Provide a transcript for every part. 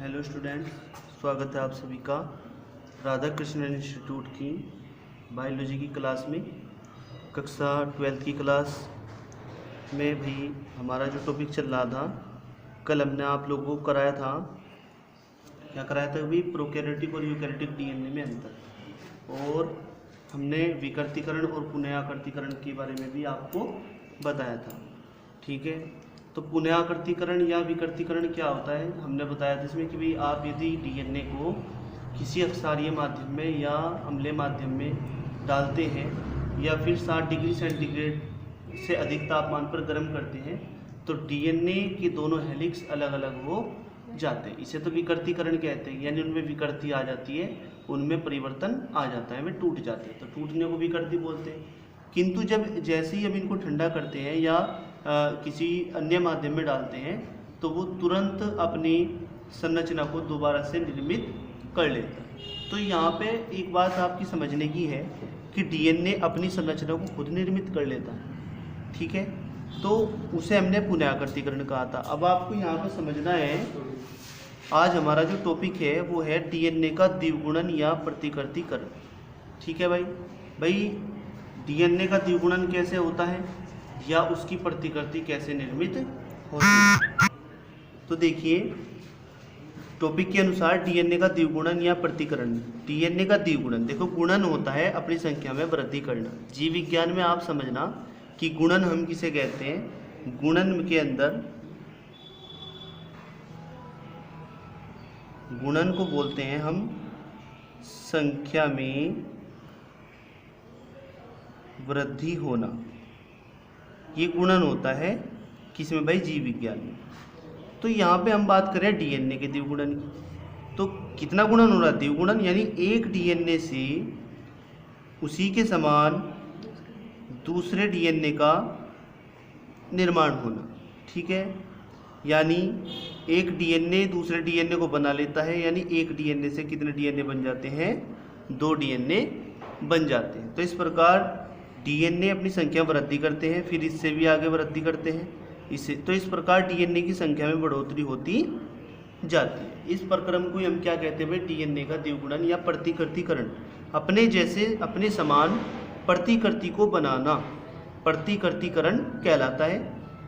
Hello students, स्वागत है आप सभी का राधा कृष्णन इंस्टीट्यूट की बायोलॉजी की क्लास में। कक्षा 12th की क्लास में भी हमारा जो टॉपिक चल रहा था, कल हमने आप लोगों को कराया था, क्या कराया था अभी, प्रोकैरियोटिक और यूकैरियोटिक डीएनए में अंतर, और हमने विकृतीकरण और पुनराकृतीकरण के बारे में भी आपको बताया था। ठीक है, तो पुनराकृतीकरण या विकृतीकरण क्या होता है, हमने बताया था इसमें कि भाई आप यदि डीएनए को किसी अक्षारीय माध्यम में या अम्लीय माध्यम में डालते हैं या फिर 60 डिग्री सेंटीग्रेड से अधिक तापमान पर गर्म करते हैं तो डीएनए के दोनों हेलिक्स अलग अलग हो जाते हैं। इसे तो विकृतीकरण कहते हैं, यानी उनमें विकृति आ जाती है, उनमें परिवर्तन आ जाता है, वे टूट जाते हैं, तो टूटने को विकृति बोलते हैं। किंतु जब जैसे ही हम इनको ठंडा करते हैं या किसी अन्य माध्यम में डालते हैं तो वो तुरंत अपनी संरचना को दोबारा से निर्मित कर लेता है। तो यहाँ पे एक बात आपकी समझने की है कि डीएनए अपनी संरचना को खुद निर्मित कर लेता है। ठीक है, तो उसे हमने पुनराकृतीकरण कहा था। अब आपको यहाँ पे समझना है, आज हमारा जो टॉपिक है वो है डीएनए का द्विगुणन या प्रतिकृतीकरण। ठीक है भाई डीएनए का द्विगुणन कैसे होता है या उसकी प्रतिकृति कैसे निर्मित होती है। तो देखिए, टॉपिक के अनुसार डीएनए का द्विगुणन या प्रतिकरण। डीएनए का द्विगुणन, देखो गुणन होता है अपनी संख्या में वृद्धि करना। जीव विज्ञान में आप समझना कि गुणन हम किसे कहते हैं, गुणन के अंदर गुणन को बोलते हैं हम संख्या में वृद्धि होना। ये गुणन होता है किसमें भाई, जीव विज्ञान में। तो यहाँ पे हम बात करें डीएनए के द्विगुणन की, तो कितना गुणन हो रहा है, द्विगुणन, यानी एक डीएनए से उसी के समान दूसरे डीएनए का निर्माण होना। ठीक है, यानी एक डीएनए दूसरे डीएनए को बना लेता है, यानी एक डीएनए से कितने डीएनए बन जाते हैं, 2 डीएनए बन जाते हैं। तो इस प्रकार डीएनए अपनी संख्या वृद्धि करते हैं, फिर इससे भी आगे वृद्धि करते हैं इससे, तो इस प्रकार डीएनए की संख्या में बढ़ोतरी होती जाती है। इस प्रक्रम को हम क्या कहते हैं भाई, डीएनए का द्विगुणन या प्रतिकृतीकरण। अपने जैसे अपने समान प्रतिकृति को बनाना प्रतिकृतीकरण कहलाता है।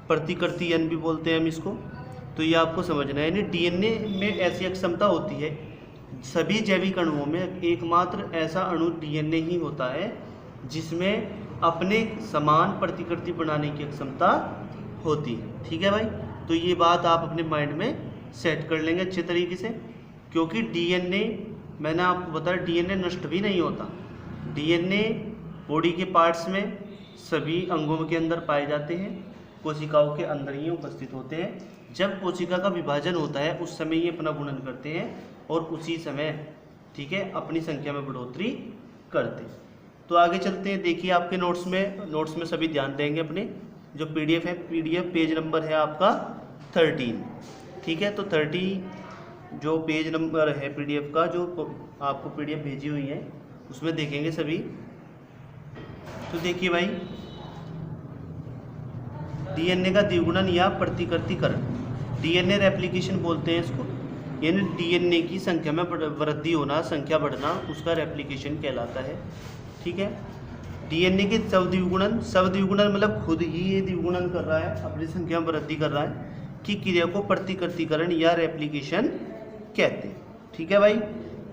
प्रतिकृतियन भी बोलते हैं हम इसको। तो ये आपको समझना है, यानी डीएनए में ऐसी अक्षमता होती है, सभी जैविक अणुओं में एकमात्र ऐसा अणु डीएनए ही होता है जिसमें अपने समान प्रतिकृति बनाने की क्षमता होती है। ठीक है भाई, तो ये बात आप अपने माइंड में सेट कर लेंगे अच्छे तरीके से, क्योंकि डीएनए, मैंने आपको बताया, डीएनए नष्ट भी नहीं होता। डीएनए बॉडी के पार्ट्स में सभी अंगों के अंदर पाए जाते हैं, कोशिकाओं के अंदर ही उपस्थित होते हैं। जब कोशिका का विभाजन होता है उस समय ये अपना गुणन करते हैं और उसी समय, ठीक है, अपनी संख्या में बढ़ोतरी करते हैं। तो आगे चलते हैं। देखिए आपके नोट्स में सभी ध्यान देंगे, अपने जो पीडीएफ है, पीडीएफ पेज नंबर है आपका 13। ठीक है, तो 30 जो पेज नंबर है पीडीएफ का, जो आपको पीडीएफ भेजी हुई है, उसमें देखेंगे सभी। तो देखिए भाई, डीएनए का द्विगुणन या प्रतिकृतीकरण, डीएनए रेप्लिकेशन बोलते हैं इसको, यानी डीएनए की संख्या में वृद्धि होना, संख्या बढ़ना, उसका रेप्लिकेशन कहलाता है। ठीक है, डीएनए के स्वद्विगुणन मतलब खुद ही ये द्विगुणन कर रहा है, अपनी संख्या में वृद्धि कर रहा है, कि क्रिया को प्रतिकृतीकरण या रेप्लिकेशन कहते हैं। ठीक है भाई,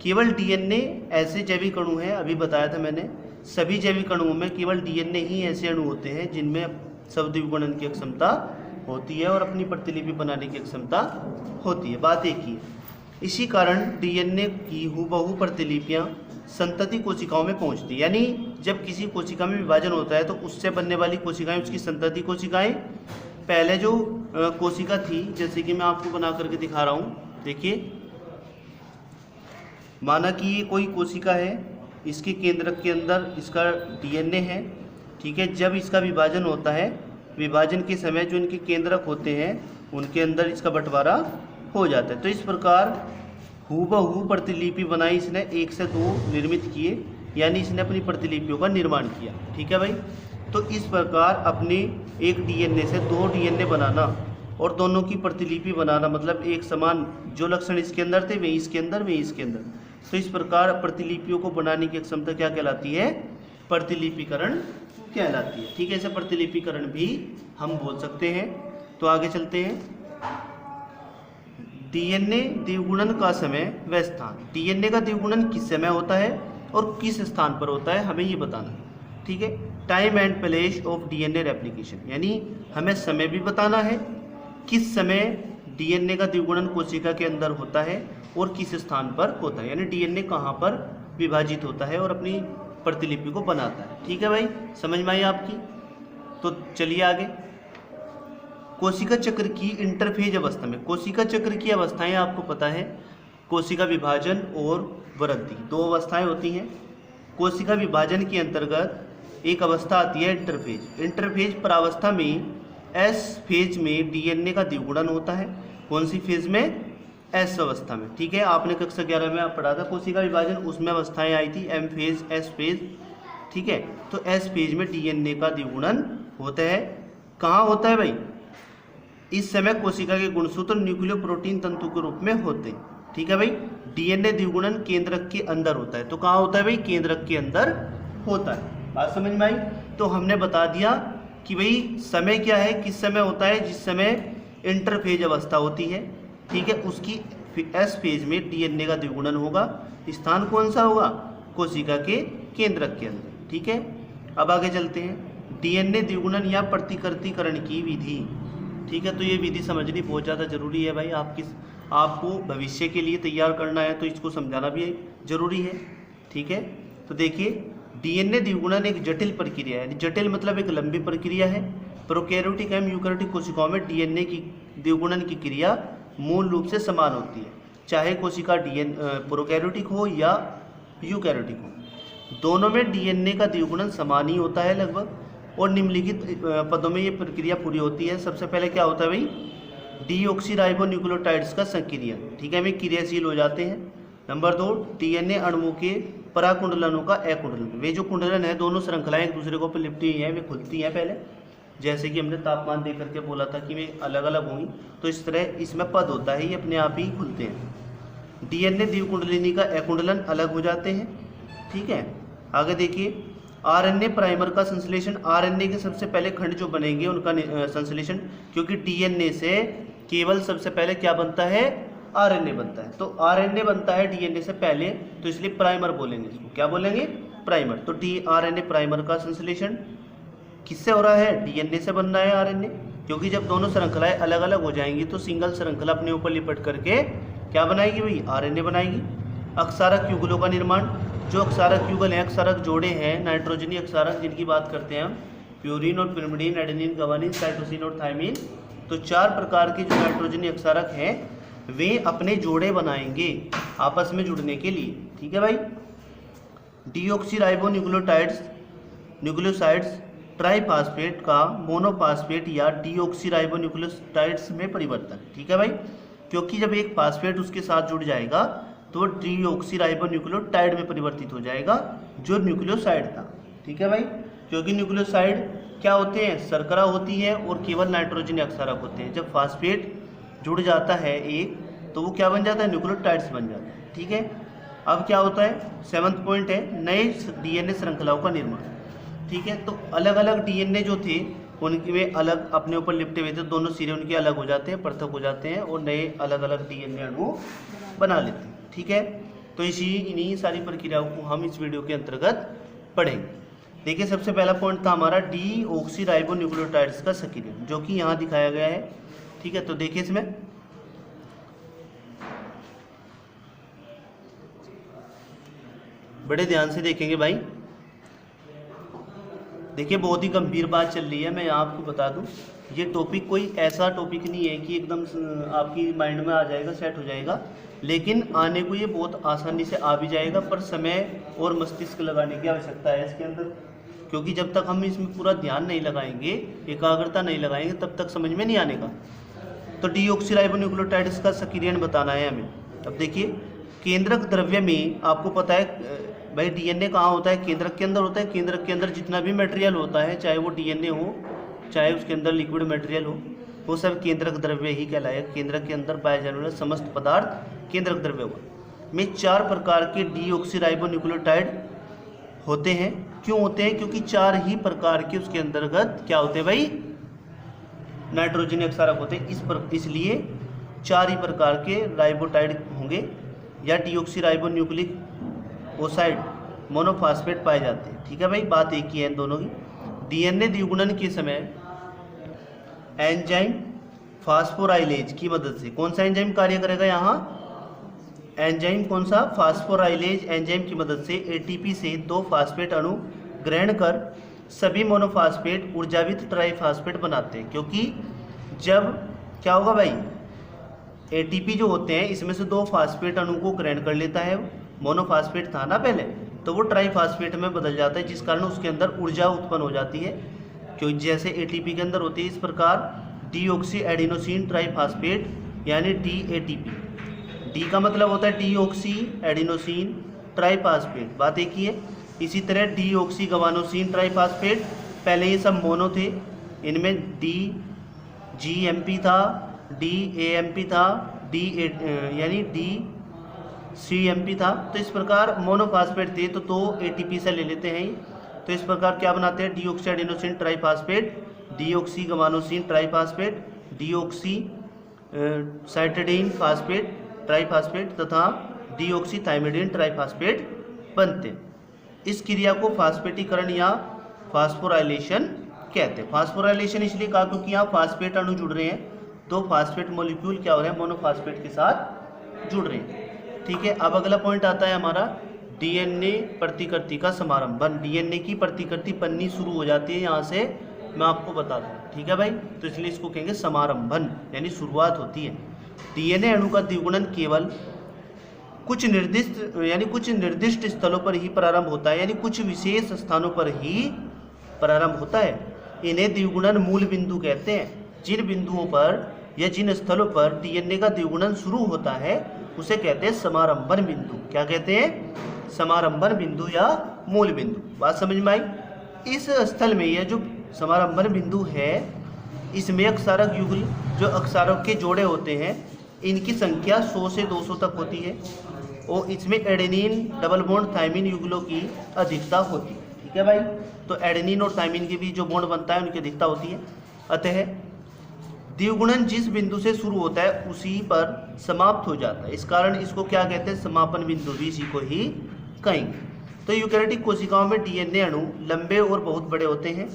केवल डीएनए ऐसे जैविक अणु हैं, अभी बताया था मैंने, सभी जैविक अणुओं में केवल डीएनए ही ऐसे अणु होते हैं जिनमें स्वद्विगुणन की क्षमता होती है और अपनी प्रतिलिपि बनाने की क्षमता होती है। बात एक ही है। इसी कारण डीएनए की हूबहू प्रतिलिपियां संतति कोशिकाओं में पहुंचती है, यानी जब किसी कोशिका में विभाजन होता है तो उससे बनने वाली कोशिकाएं उसकी संतति कोशिकाएं, पहले जो कोशिका थी, जैसे कि मैं आपको बना करके दिखा रहा हूं, देखिए, माना कि ये कोई कोशिका है, इसके केंद्रक के अंदर इसका डीएनए है। ठीक है, जब इसका विभाजन होता है, विभाजन के समय जो इनके केंद्रक होते हैं उनके अंदर इसका बंटवारा हो जाता है। तो इस प्रकार हूबहू प्रतिलिपि बनाई इसने, 1 से 2 निर्मित किए, यानी इसने अपनी प्रतिलिपियों का निर्माण किया। ठीक है भाई, तो इस प्रकार अपने एक डीएनए से 2 डीएनए बनाना, और दोनों की प्रतिलिपि बनाना, मतलब एक समान जो लक्षण इसके अंदर थे वही इसके अंदर, वही इसके अंदर। तो इस प्रकार प्रतिलिपियों को बनाने की क्षमता क्या कहलाती है? प्रतिलिपिकरण कहलाती है। ठीक है, इसे प्रतिलिपिकरण भी हम बोल सकते हैं। तो आगे चलते हैं। डीएनए द्विगुणन का समय व स्थान। डीएनए का द्विगुणन किस समय होता है और किस स्थान पर होता है, हमें ये बताना है। ठीक है, time and place of DNA replication, यानी हमें समय भी बताना है किस समय डीएनए का द्विगुणन कोशिका के अंदर होता है और किस स्थान पर होता है, यानी डीएनए कहाँ पर विभाजित होता है और अपनी प्रतिलिपि को बनाता है। ठीक है भाई, समझ में आई आपकी? तो चलिए आगे। कोशिका चक्र की इंटरफेज अवस्था में, कोशिका चक्र की अवस्थाएं आपको पता है, कोशिका विभाजन और वृद्धि, दो अवस्थाएं होती हैं। कोशिका विभाजन के अंतर्गत एक अवस्था आती है इंटरफेज। इंटरफेज प्रावस्था में एस फेज में डीएनए का द्विगुणन होता है। कौन सी फेज में? एस अवस्था में। ठीक है, आपने कक्षा 11 में आप पढ़ा था कोशिका विभाजन, उसमें अवस्थाएं आई थी एम फेज, एस फेज। ठीक है, तो एस फेज में डीएनए का द्विगुणन होता है। कहाँ होता है भाई? इस समय कोशिका के गुणसूत्र न्यूक्लियोप्रोटीन तंतु के रूप में होते हैं। ठीक है भाई, डीएनए द्विगुणन केंद्रक के अंदर होता है। तो कहाँ होता है भाई? केंद्रक के अंदर होता है। बात समझ में आई? तो हमने बता दिया कि भाई समय क्या है, किस समय होता है? जिस समय इंटरफेज अवस्था होती है। ठीक है, उसकी एस फेज में डीएनए का द्विगुणन होगा। स्थान कौन सा होगा? कोशिका के केंद्रक के अंदर। ठीक है, अब आगे चलते हैं। डीएनए द्विगुणन या प्रतिकृतिकरण की विधि। ठीक है, तो ये विधि समझनी बहुत ज़्यादा जरूरी है भाई। आपको भविष्य के लिए तैयार करना है तो इसको समझाना भी जरूरी है। ठीक है, तो देखिए, डीएनए द्विगुणन एक जटिल प्रक्रिया है। जटिल मतलब एक लंबी प्रक्रिया है। प्रोकैरियोटिक एवं यूकैरियोटिक कोशिकाओं में डीएनए की द्विगुणन की क्रिया मूल रूप से समान होती है, चाहे कोशिका प्रोकैरियोटिक हो या यूकैरियोटिक हो। दोनों में डीएनए का द्विगुणन समान ही होता है लगभग, और निम्नलिखित पदों में ये प्रक्रिया पूरी होती है। सबसे पहले क्या होता है भाई? डीऑक्सीराइबोन्यूक्लियोटाइड्स का संक्रियन। ठीक है, वे क्रियाशील हो जाते हैं। नंबर 2, डीएनए अणुओं के पराकुंडलनों का अकुंडलन। वे जो कुंडलन है, दोनों श्रृंखलाएं एक दूसरे को ऊपर लिपटी हुई हैं, वे खुलती हैं पहले, जैसे कि हमने तापमान दे करके बोला था कि वे अलग अलग होंगी। तो इस तरह इसमें पद होता है, ये अपने आप ही खुलते हैं। डीएनए द्विकुंडलिनी का अकुंडलन अलग हो जाते हैं। ठीक है, आगे देखिए, आरएनए प्राइमर का संश्लेषण। आरएनए के सबसे पहले खंड जो बनेंगे उनका संश्लेषण, क्योंकि डीएनए से केवल सबसे पहले क्या बनता है? आरएनए बनता है। तो आरएनए बनता है डीएनए से पहले, तो इसलिए प्राइमर बोलेंगे इसको। क्या बोलेंगे? प्राइमर। तो आरएनए प्राइमर का संश्लेषण किससे हो रहा है? डीएनए से बन रहा है आरएनए, क्योंकि जब दोनों श्रृंखलाएं अलग अलग हो जाएंगी तो सिंगल श्रृंखला अपने ऊपर लिपट करके क्या बनाएगी भाई? आरएनए बनाएगी। अक्षारक युगलों का निर्माण। जो अक्षारक युगल हैं, अक्षारक जोड़े हैं, नाइट्रोजनी अक्षारक जिनकी बात करते हैं हम, प्यूरिन और पिरिमिडीन, एडेनिन, ग्वानिन, साइटोसिन और थायमिन। तो 4 प्रकार के जो नाइट्रोजनी अक्षारक हैं वे अपने जोड़े बनाएंगे आपस में जुड़ने के लिए। ठीक है भाई। डीऑक्सीराइबोन्यूक्लियोटाइड्स, न्यूक्लियोसाइड्स ट्राइफास्फेट का मोनोफास्फेट या डीऑक्सीराइबोन्यूक्लियोटाइड्स में परिवर्तन। ठीक है भाई, क्योंकि जब एक फास्फेट उसके साथ जुड़ जाएगा तो डीऑक्सीराइबोन्यूक्लियोटाइड में परिवर्तित हो जाएगा, जो न्यूक्लियोसाइड था। ठीक है भाई, क्योंकि न्यूक्लियोसाइड क्या होते हैं? शर्करा होती है और केवल नाइट्रोजन अक्षारक होते हैं। जब फास्फेट जुड़ जाता है एक, तो वो क्या बन जाता है? न्यूक्लियोटाइड्स बन जाता है। ठीक है, अब क्या होता है? 7वां पॉइंट है नए डीएनए श्रृंखलाओं का निर्माण। ठीक है, तो अलग अलग डीएनए जो थे उनके में अलग अपने ऊपर लिपटे हुए थे, दोनों सिरे उनके अलग हो जाते हैं, पृथक हो जाते हैं और नए अलग अलग डीएनए अणु बना लेते हैं। ठीक है, तो इन्हीं सारी प्रक्रियाओं को हम इस वीडियो के अंतर्गत पढ़ेंगे। देखिए, सबसे पहला पॉइंट था हमारा डीऑक्सीराइबोन्यूक्लियोटाइड्स का सक्रियण, जो कि यहाँ दिखाया गया है। ठीक है, तो देखिए इसमें बड़े ध्यान से देखेंगे भाई। देखिए, बहुत ही गंभीर बात चल रही है, मैं यहाँ आपको बता दूं, ये टॉपिक कोई ऐसा टॉपिक नहीं है कि एकदम आपकी माइंड में आ जाएगा, सेट हो जाएगा, लेकिन आने को ये बहुत आसानी से आ भी जाएगा, पर समय और मस्तिष्क लगाने की आवश्यकता है इसके अंदर, क्योंकि जब तक हम इसमें पूरा ध्यान नहीं लगाएंगे, एकाग्रता नहीं लगाएंगे, तब तक समझ में नहीं आने का। तो डीऑक्सीराइबोन्यूक्लियोटाइड्स का सक्रियण बताना है हमें। अब देखिए, केंद्रक द्रव्य में आपको पता है भाई डीएनए कहाँ होता है? केंद्रक के अंदर होता है। केंद्रक के अंदर जितना भी मटेरियल होता है, चाहे वो डीएनए हो, चाहे उसके अंदर लिक्विड मटेरियल हो, वो सब केंद्रक द्रव्य ही कहलाएगा। केंद्रक के अंदर पाए जाने वाले समस्त पदार्थ केंद्रक द्रव्य हुआ। में 4 प्रकार के डीऑक्सीराइबोन्यूक्लियोटाइड होते हैं। क्यों होते हैं? क्योंकि 4 ही प्रकार के उसके अंतर्गत क्या होते हैं भाई? नाइट्रोजन अक्षारक होते हैं। इसलिए 4 ही प्रकार के राइबोटाइड होंगे या डीऑक्सीराइबोन्यूक्लिक ओसाइड मोनोफॉस्फेट पाए जाते हैं। ठीक है भाई, बात एक ही है इन दोनों की। डीएनए द्विगुणन के समय एंजाइम फास्फोराइलेज की मदद से, कौन सा एंजाइम कार्य करेगा यहाँ? एंजाइम कौन सा? फास्फोराइलेज एंजाइम की मदद से एटीपी से 2 फास्फेट अणु ग्रहण कर सभी मोनोफॉस्फेट ऊर्जावित ट्राइफॉस्फेट बनाते हैं। क्योंकि जब क्या होगा भाई, एटीपी जो होते हैं इसमें से 2 फास्फेट अणु को ग्रहण कर लेता है। मोनोफॉस्फेट था ना पहले, तो वो ट्राइफॉस्फेट में बदल जाता है, जिस कारण उसके अंदर ऊर्जा उत्पन्न हो जाती है। क्योंकि जैसे एटीपी के अंदर होती है, इस प्रकार डीऑक्सी एडिनोसिन ट्राइफॉस्फेट यानी डीएटीपी। डी का मतलब होता है डीऑक्सी एडिनोसिन ट्राइफॉस्फेट, बात एक ही है। इसी तरह डीऑक्सी गवानोसिन ट्राइफॉस्फेट, पहले ये सब मोनो थे, इनमें डी जीएमपी था, डी एएमपी था, डी यानी डी सीएमपी था। तो इस प्रकार मोनोफॉस्फेट थे, तो 2 एटीपी से ले लेते हैं। तो इस प्रकार क्या बनाते हैं? Deoxyadenosine triphosphate, deoxyguanosine triphosphate, deoxycytidine phosphate triphosphate तथा डीऑक्सी थाइमिडीन ट्राइफॉस्फेट बनते हैं। इस क्रिया को फास्फेटीकरण या फास्फोराइलेशन कहते हैं। फास्फोराइलेशन इसलिए कहा क्योंकि यहाँ फास्फेट अणु जुड़ रहे हैं, 2 फास्फेट मॉलिक्यूल क्या हो रहे हैं? मोनोफॉस्फेट के साथ जुड़ रहे हैं। ठीक है, अब अगला पॉइंट आता है हमारा डीएनए प्रतिकृति का समारंभन। डीएनए की प्रतिकृति बननी शुरू हो जाती है यहाँ से, मैं आपको बता दूँ। ठीक है भाई, तो इसलिए इसको कहेंगे समारंभन, यानी शुरुआत होती है। डीएनए अणु का द्विगुणन केवल कुछ निर्दिष्ट स्थलों पर ही प्रारंभ होता है, यानी कुछ विशेष स्थानों पर ही प्रारंभ होता है। इन्हें द्विगुणन मूल बिंदु कहते हैं। जिन बिंदुओं पर या जिन स्थलों पर डीएनए का द्विगुणन शुरू होता है उसे कहते हैं समारंभन बिंदु। क्या कहते हैं? समारंभन बिंदु या मूल बिंदु। बात समझ में आई? इस स्थल में यह जो समारंभन बिंदु है, इसमें अक्षारक युगल जो अक्षारों के जोड़े होते हैं, इनकी संख्या 100 से 200 तक होती है और इसमें एडेनिन डबल बॉन्ड थाइमिन युगलों की अधिकता होती है। ठीक है भाई, तो एडेनिन और थाइमिन के बीच जो बॉन्ड बनता है उनकी अधिकता होती है। अतः द्विगुणन जिस बिंदु से शुरू होता है उसी पर समाप्त हो जाता है। इस कारण इसको क्या कहते हैं? समापन बिंदु भी इसी को ही कहेंगे। तो यूकैरियोटिक कोशिकाओं में डीएनए अणु लंबे और बहुत बड़े होते हैं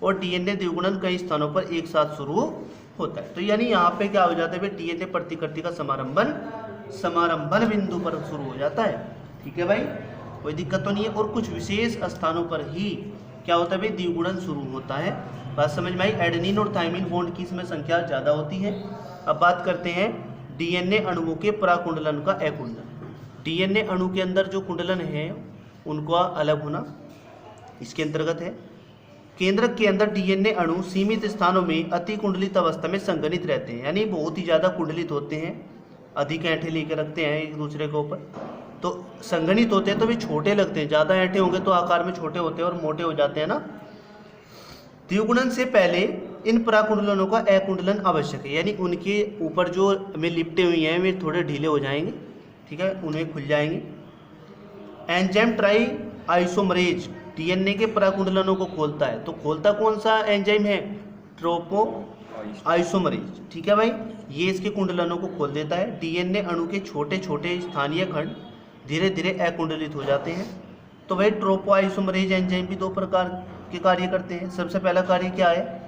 और डीएनए द्विगुणन कई स्थानों पर एक साथ शुरू होता है। तो यानी यहाँ पे क्या हो जाता है? डीएनए प्रतिकृति का समारंभन बिंदु पर शुरू हो जाता है। ठीक है भाई, कोई दिक्कत तो नहीं है। और कुछ विशेष स्थानों पर ही क्या होता है भाई? द्विगुणन शुरू होता है। बात समझ में आई? एडेनिन और थाइमिन बॉन्ड की इसमें संख्या ज़्यादा होती है। अब बात करते हैं डीएनए अणुओं के पराकुंडलन का अकुंडलन। डीएनए अणु के अंदर जो कुंडलन है उनका अलग होना इसके अंतर्गत है। केंद्रक के अंदर डीएनए अणु सीमित स्थानों में अति कुंडलित अवस्था में संघनित रहते हैं, यानी बहुत ही ज़्यादा कुंडलित होते हैं, अधिक ऐंठे लेकर रखते हैं एक दूसरे के ऊपर। तो संघनित होते हैं तो भी छोटे लगते हैं, ज़्यादा ऐंठे होंगे तो आकार में छोटे होते हैं और मोटे हो जाते हैं ना। द्विगुणन से पहले इन पराकुंडलनों का अकुंडलन आवश्यक है, यानी उनके ऊपर जो हमें लिपटे हुए हैं वे थोड़े ढीले हो जाएंगे। ठीक है, उन्हें खुल जाएंगे। एंजाइम ट्राई आइसोमरेज डीएनए के पराकुंडलनों को खोलता है। तो खोलता कौन सा एंजाइम है? ट्रोपो आइसोमरेज। ठीक है भाई, ये इसके कुंडलनों को खोल देता है। डीएनए अणु के छोटे छोटे स्थानीय खंड धीरे धीरे अकुंडलित हो जाते हैं। तो भाई ट्रोपो आइसोमरेज एंजाइम भी 2 प्रकार के कार्य करते हैं। सबसे पहला कार्य क्या है?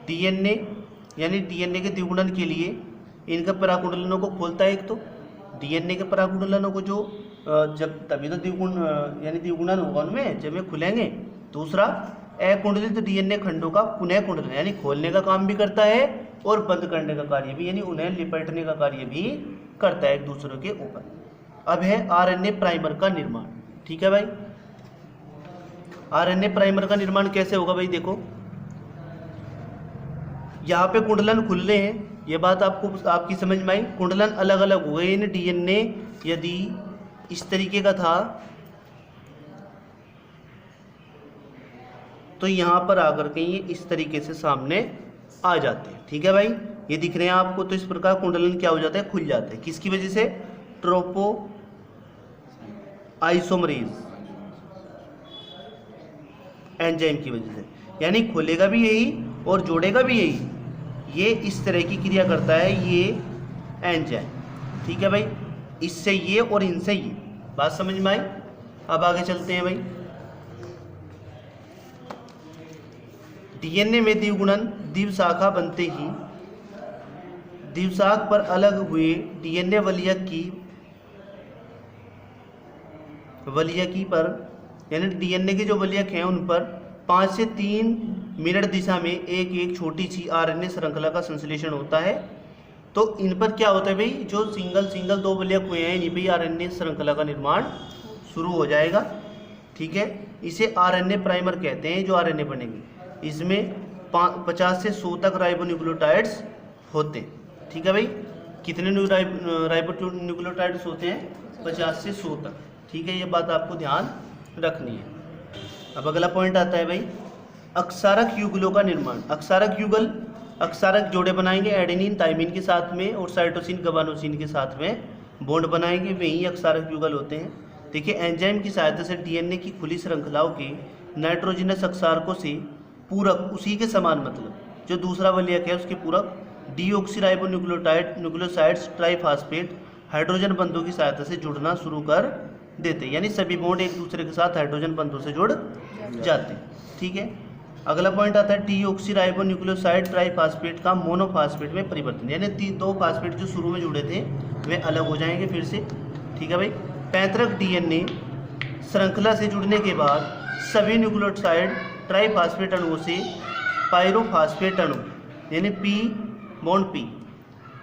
डीएनए यानी डीएनए के द्विगुणन के लिए इनका पराकुंडलनों को खोलता है। एक तो डीएनए के पराकुंडलनों को जो जब तभी तो द्विगुणन होगा उनमें जब वे खुलेंगे। दूसरा अकुंडलित डीएनए खंडों का पुनः कुंडलन, यानी खोलने का काम भी करता है और बंद करने का कार्य भी, यानी उन्हें लिपटने का कार्य भी करता है एक दूसरे के ऊपर। अब है आरएनए प्राइमर का निर्माण। ठीक है भाई, आरएनए प्राइमर का निर्माण कैसे होगा भाई? देखो यहाँ पे कुंडलन खुल रहे हैं, ये बात आपकी समझ में आई। कुंडलन अलग अलग हो गए। इन डीएनए यदि इस तरीके का था तो यहाँ पर आकर के ये इस तरीके से सामने आ जाते हैं। ठीक है भाई, ये दिख रहे हैं आपको, तो इस प्रकार कुंडलन क्या हो जाता है, खुल जाता है। किसकी वजह से, ट्रोपो आइसोमरेज एंजाइम की वजह से, यानी खोलेगा भी यही और जोड़ेगा भी यही। ये इस तरह की क्रिया करता है ये एंजाइम, ठीक है भाई। इससे ये और इनसे ये, बात समझ में आई। अब आगे चलते हैं भाई। डीएनए में द्विगुणन द्विशाखा बनते ही द्विशाख पर अलग हुए डीएनए वलियकी पर, यानी डीएनए के जो वलियक हैं उन पर 5 से 3 मिनट दिशा में एक एक छोटी सी आरएनए श्रृंखला का संश्लेषण होता है। तो इन पर क्या होता है भाई, जो सिंगल 2 वलियक हुए हैं इन्हीं पर आरएनए श्रृंखला का निर्माण शुरू हो जाएगा, ठीक है। इसे आरएनए प्राइमर कहते हैं जो आरएनए बनेगी। इसमें 50 से 100 तक राइबोन्यूक्लियोटाइड्स होते हैं, ठीक है भाई। कितने राइबोन्यूक्लियोटाइड्स होते हैं, 50 से 100 तक, ठीक है। ये बात आपको ध्यान रखनी है। अब अगला पॉइंट आता है भाई, अक्षारक युगलों का निर्माण। अक्षारक युगल अक्षारक जोड़े बनाएंगे एडेनिन थाइमिन के साथ में और साइटोसिन गवानोसिन के साथ में बॉन्ड बनाएंगे, वही अक्षारक युगल होते हैं। देखिए, एंजाइम की सहायता से डीएनए की खुली श्रृंखलाओं के नाइट्रोजनस अक्षारकों से पूरक, उसी के समान मतलब जो दूसरा वलियक है उसके पूरक डीऑक्सीराइबोन्यूक्लियोटाइड न्यूक्लियोसाइड्स ट्राइफॉस्फेट हाइड्रोजन बंधों की सहायता से जुड़ना शुरू कर देते हैं, यानी सभी बॉन्ड एक दूसरे के साथ हाइड्रोजन बंधों से जुड़ जाते हैं, ठीक है। अगला पॉइंट आता है डीऑक्सीराइबोन्यूक्लियोसाइड ट्राइफॉस्फेट का मोनोफॉस्फेट में परिवर्तन, यानी 2 फास्फेट जो शुरू में जुड़े थे वे अलग हो जाएंगे फिर से, ठीक है भाई। पैतृक डीएनए श्रृंखला से जुड़ने के बाद सभी न्यूक्लियोसाइड ट्राइफॉस्फेट अणुओं से पायरोफॉस्फेट अणु यानी P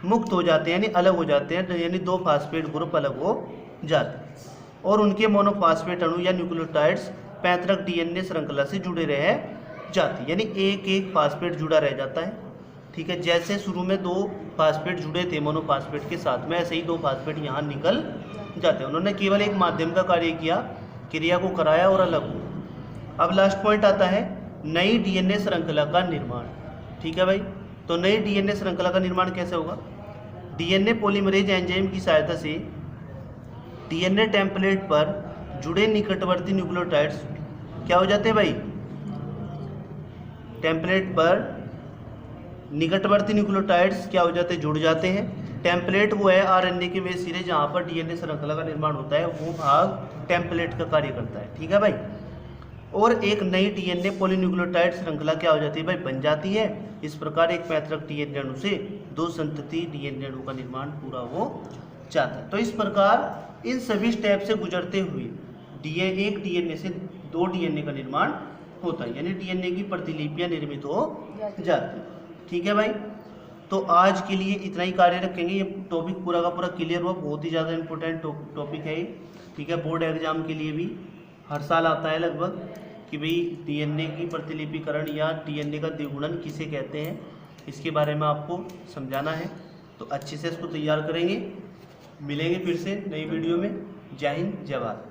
मुक्त हो जाते हैं, यानी अलग हो जाते हैं, यानी 2 फास्फेट ग्रुप अलग हो जाते हैं और उनके मोनोफॉस्फेट अणु या न्यूक्लियोटाइड्स पैतृक डीएनए श्रृंखला से जुड़े रह जाते हैं, यानी एक फास्फेट जुड़ा रह जाता है, ठीक है। जैसे शुरू में 2 फास्फेट जुड़े थे मोनोफॉस्फेट के साथ में, ऐसे ही 2 फास्फेट यहाँ निकल जाते हैं। उन्होंने केवल एक माध्यम का कार्य किया, क्रिया को कराया और अलग हुआ। अब लास्ट पॉइंट आता है नई डीएनए श्रृंखला का निर्माण, ठीक है भाई। तो नई डीएनए श्रृंखला का निर्माण कैसे होगा, डीएनए पॉलीमरेज एंजाइम की सहायता से डीएनए टेम्पलेट पर जुड़े निकटवर्ती न्यूक्लियोटाइड्स क्या हो जाते हैं भाई, टेम्पलेट पर निकटवर्ती न्यूक्लियोटाइड्स क्या हो जाते हैं, जुड़ जाते हैं। टेम्पलेट वो है आरएनए के वे सिरे जहाँ पर डीएनए श्रृंखला का निर्माण होता है, वो भाग टेम्पलेट का कार्य करता है, ठीक है भाई। और एक नई डीएनए पॉलीन्यूक्लियोटाइड श्रृंखला क्या हो जाती है भाई, बन जाती है। इस प्रकार एक पैतृक डीएनए अणु से 2 संतति डीएनए अणु का निर्माण पूरा हो जाता है। तो इस प्रकार इन सभी स्टेप से गुजरते हुए एक डीएनए से 2 डीएनए का निर्माण होता है, यानी डीएनए की प्रतिलिपियां निर्मित हो जाती है, ठीक है भाई। तो आज के लिए इतना ही कार्य रखेंगे। ये टॉपिक पूरा का पूरा क्लियर हुआ, बहुत ही ज़्यादा इंपॉर्टेंट टॉपिक है, ठीक है। बोर्ड एग्जाम के लिए भी हर साल आता है लगभग कि भाई डीएनए की प्रतिलिपिकरण या डीएनए का द्विगुणन किसे कहते हैं, इसके बारे में आपको समझाना है। तो अच्छे से इसको तैयार करेंगे। मिलेंगे फिर से नई वीडियो में। जय हिंद, जय भारत।